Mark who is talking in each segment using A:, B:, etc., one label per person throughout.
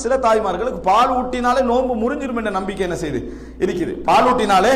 A: சில தாய்மார்களுக்கு பால் ஊட்டினாலே நோன்பு முறிஞ்சிரும் என்ற நம்பிக்கை என்ன செய்யுது இருக்குது. பால் ஊட்டினாலே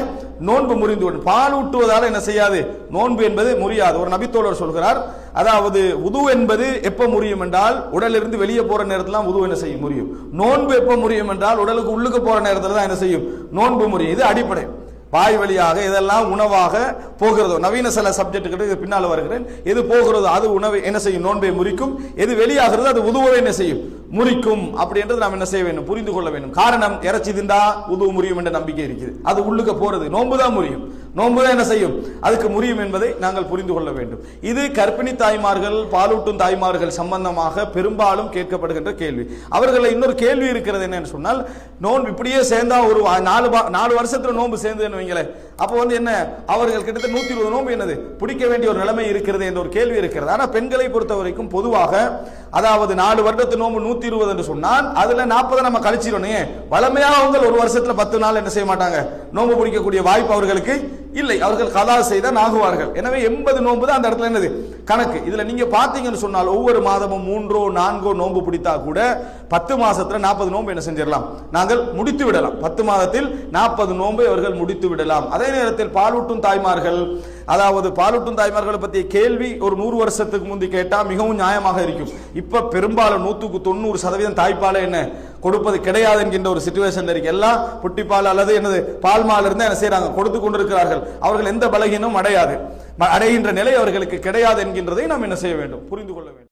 A: நோன்பு முறிந்து, பால் ஊட்டுவதால என்ன செய்யாது, நோன்பு என்பது முறியாது. ஒரு நபித்தோழர் சொல்கிறார், அதாவது உது என்பது எப்ப முறியும் என்றால் உடலிலிருந்து வெளியே போற நேரத்துல உது என்ன செய்யும், முறியும். நோன்பு எப்ப முறியும் என்றால் உடலுக்கு உள்ளுக்கு போற நேரத்துல தான் என்ன செய்யும், நோன்பு முறியும். இது அடிப்படை. வாய் வழியாக இதெல்லாம் உணவாக போகிறதோ, நவீன சில சப்ஜெக்ட் பின்னால் வருகிறேன், எது போகிறதோ அது உணவை என்ன செய்யும், நோன்பை முறிக்கும். எது வெளியாகிறது அது உதுவை என்ன செய்யும், முறிக்கும். அப்படி என்றது நாம் என்ன செய்ய வேண்டும், புரிந்து கொள்ள வேண்டும். காரணம், இறைச்சி திண்டா உது முறியும் என்ற நம்பிக்கை இருக்குது. அது உள்ளுக்கு போறது, நோன்பு தான் முறியும். நோன்பு தான் என்ன செய்யும், அதுக்கு முறியும் என்பதை நாங்கள் புரிந்து கொள்ள வேண்டும். இது கர்ப்பிணி தாய்மார்கள், பாலூட்டும் தாய்மார்கள் சம்பந்தமாக பெரும்பாலும் கேட்கப்படுகின்ற கேள்வி. அவர்கள் இன்னொரு கேள்வி இருக்கிறது என்னன்னு சொன்னால், நோன்பு இப்படியே சேர்ந்தா ஒரு 4 வருஷத்துல நோன்பு சேர்ந்து வைங்களேன், அப்போ என்ன அவர்கள் கிட்டத்தட்ட 120 நோன்பு என்னது பிடிக்க வேண்டிய ஒரு நிலைமை இருக்கிறது என்ற ஒரு கேள்வி இருக்கிறது. ஆனா பெண்களை பொறுத்த வரைக்கும் பொதுவாக அதாவது 4 வருடத்து நோன்பு 120 என்று சொன்னால் அதுல 40 நம்ம கழிச்சிடணும். வளமையாக அவங்க ஒரு வருஷத்துல 10 நாள் என்ன செய்ய மாட்டாங்க, நோன்பு பிடிக்கக்கூடிய வாய்ப்பு அவர்களுக்கு இல்லை. அவர்கள் கதா செய்தான் ஆகுவார்கள். எனவே 80 நோன்பு தான் அந்த இடத்துல என்னது கணக்கு. இதுல நீங்க பாத்தீங்கன்னு சொன்னால் ஒவ்வொரு மாதமும் 3 4 நோன்பு பிடித்தா கூட 10 மாசத்துல 40 நோன்பு என்ன செஞ்சிடலாம், நாங்கள் முடித்து விடலாம். 10 மாதத்தில் 40 நோன்பை அவர்கள் முடித்து விடலாம். அதே நேரத்தில் பாலூட்டும் தாய்மார்கள், அதாவது பாலூட்டும் தாய்மார்களை பற்றிய கேள்வி ஒரு 100 வருஷத்துக்கு முந்தி கேட்டா மிகவும் நியாயமாக இருக்கும். இப்ப பெரும்பாலும் 100% தாய்ப்பாலை என்ன கொடுப்பது கிடையாது என்கின்ற ஒரு சிச்சுவேஷன் இருக்கு. எல்லாம் புட்டிப்பால் அல்லது என்னது பால்மால் இருந்து என்ன செய்யறாங்க, கொடுத்து கொண்டிருக்கிறார்கள். அவர்கள் எந்த பலகீனமும் அடைகின்ற நிலை அவர்களுக்கு கிடையாது என்கின்றதை நாம் என்ன செய்ய வேண்டும், புரிந்து கொள்ள வேண்டும்.